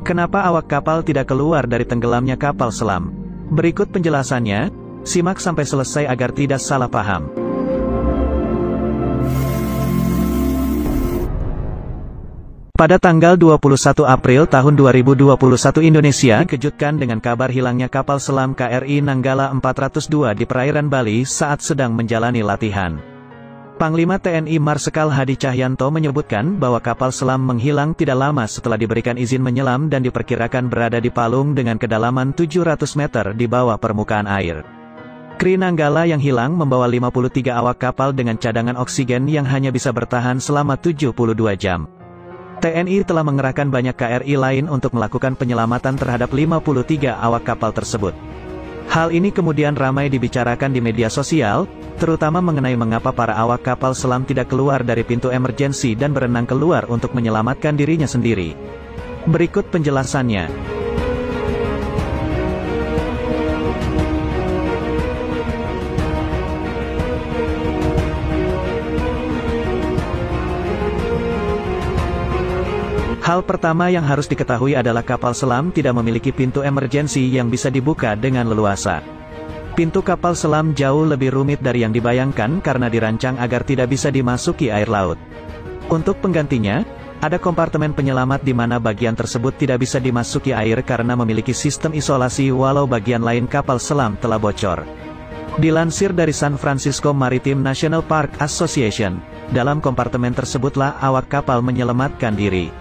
Kenapa awak kapal tidak keluar dari tenggelamnya kapal selam? Berikut penjelasannya, simak sampai selesai agar tidak salah paham. Pada tanggal 21 April tahun 2021 Indonesia dikejutkan dengan kabar hilangnya kapal selam KRI Nanggala 402 di perairan Bali saat sedang menjalani latihan. Panglima TNI Marsikal Hadi Cahyanto menyebutkan bahwa kapal selam menghilang tidak lama setelah diberikan izin menyelam dan diperkirakan berada di palung dengan kedalaman 700 meter di bawah permukaan air. KRI Nanggala yang hilang membawa 53 awak kapal dengan cadangan oksigen yang hanya bisa bertahan selama 72 jam. TNI telah mengerahkan banyak KRI lain untuk melakukan penyelamatan terhadap 53 awak kapal tersebut. Hal ini kemudian ramai dibicarakan di media sosial, terutama mengenai mengapa para awak kapal selam tidak keluar dari pintu emergensi dan berenang keluar untuk menyelamatkan dirinya sendiri. Berikut penjelasannya. Hal pertama yang harus diketahui adalah kapal selam tidak memiliki pintu emergensi yang bisa dibuka dengan leluasa. Pintu kapal selam jauh lebih rumit dari yang dibayangkan karena dirancang agar tidak bisa dimasuki air laut. Untuk penggantinya, ada kompartemen penyelamat di mana bagian tersebut tidak bisa dimasuki air karena memiliki sistem isolasi walau bagian lain kapal selam telah bocor. Dilansir dari San Francisco Maritime National Park Association, dalam kompartemen tersebutlah awak kapal menyelamatkan diri.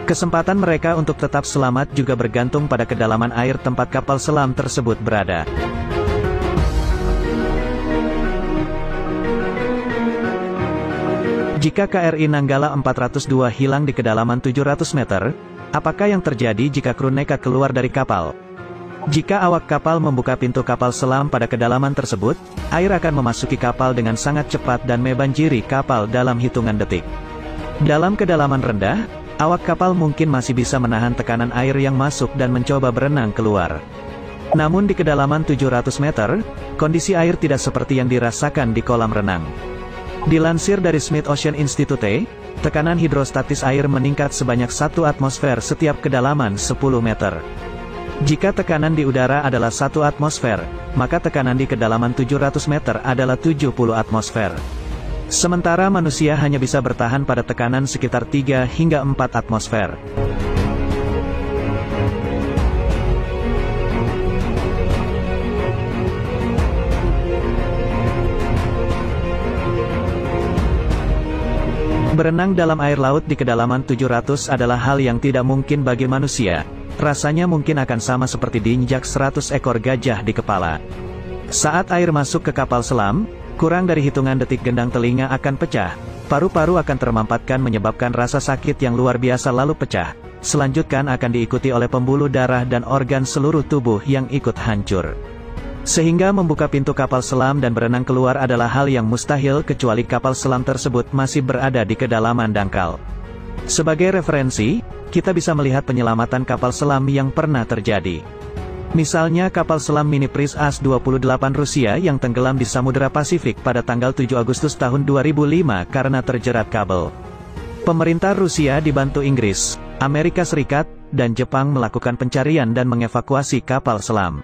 Kesempatan mereka untuk tetap selamat juga bergantung pada kedalaman air tempat kapal selam tersebut berada. Jika KRI Nanggala 402 hilang di kedalaman 700 meter, apakah yang terjadi jika kru nekat keluar dari kapal? Jika awak kapal membuka pintu kapal selam pada kedalaman tersebut, air akan memasuki kapal dengan sangat cepat dan membanjiri kapal dalam hitungan detik. Dalam kedalaman rendah, awak kapal mungkin masih bisa menahan tekanan air yang masuk dan mencoba berenang keluar. Namun di kedalaman 700 meter, kondisi air tidak seperti yang dirasakan di kolam renang. Dilansir dari Smith Ocean Institute, tekanan hidrostatis air meningkat sebanyak 1 atmosfer setiap kedalaman 10 meter. Jika tekanan di udara adalah 1 atmosfer, maka tekanan di kedalaman 700 meter adalah 70 atmosfer. Sementara manusia hanya bisa bertahan pada tekanan sekitar 3 hingga 4 atmosfer. Berenang dalam air laut di kedalaman 700 adalah hal yang tidak mungkin bagi manusia. Rasanya mungkin akan sama seperti diinjak 100 ekor gajah di kepala. Saat air masuk ke kapal selam, kurang dari hitungan detik gendang telinga akan pecah, paru-paru akan termampatkan menyebabkan rasa sakit yang luar biasa lalu pecah. Selanjutnya akan diikuti oleh pembuluh darah dan organ seluruh tubuh yang ikut hancur. Sehingga membuka pintu kapal selam dan berenang keluar adalah hal yang mustahil kecuali kapal selam tersebut masih berada di kedalaman dangkal. Sebagai referensi, kita bisa melihat penyelamatan kapal selam yang pernah terjadi. Misalnya kapal selam mini Priz As-28 Rusia yang tenggelam di Samudra Pasifik pada tanggal 7 Agustus tahun 2005 karena terjerat kabel. Pemerintah Rusia dibantu Inggris, Amerika Serikat, dan Jepang melakukan pencarian dan mengevakuasi kapal selam.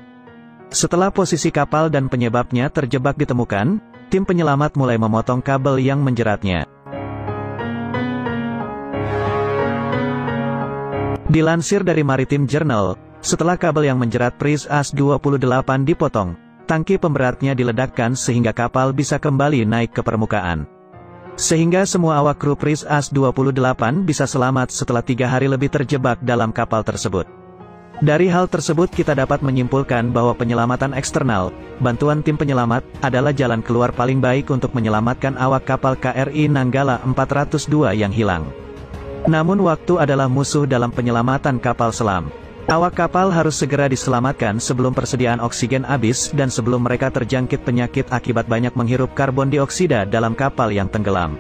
Setelah posisi kapal dan penyebabnya terjebak ditemukan, tim penyelamat mulai memotong kabel yang menjeratnya. Dilansir dari Maritime Journal, setelah kabel yang menjerat Priz As-28 dipotong, tangki pemberatnya diledakkan sehingga kapal bisa kembali naik ke permukaan. Sehingga semua awak kru Priz As-28 bisa selamat setelah 3 hari lebih terjebak dalam kapal tersebut. Dari hal tersebut kita dapat menyimpulkan bahwa penyelamatan eksternal, bantuan tim penyelamat, adalah jalan keluar paling baik untuk menyelamatkan awak kapal KRI Nanggala 402 yang hilang. Namun waktu adalah musuh dalam penyelamatan kapal selam. Awak kapal harus segera diselamatkan sebelum persediaan oksigen habis dan sebelum mereka terjangkit penyakit akibat banyak menghirup karbon dioksida dalam kapal yang tenggelam.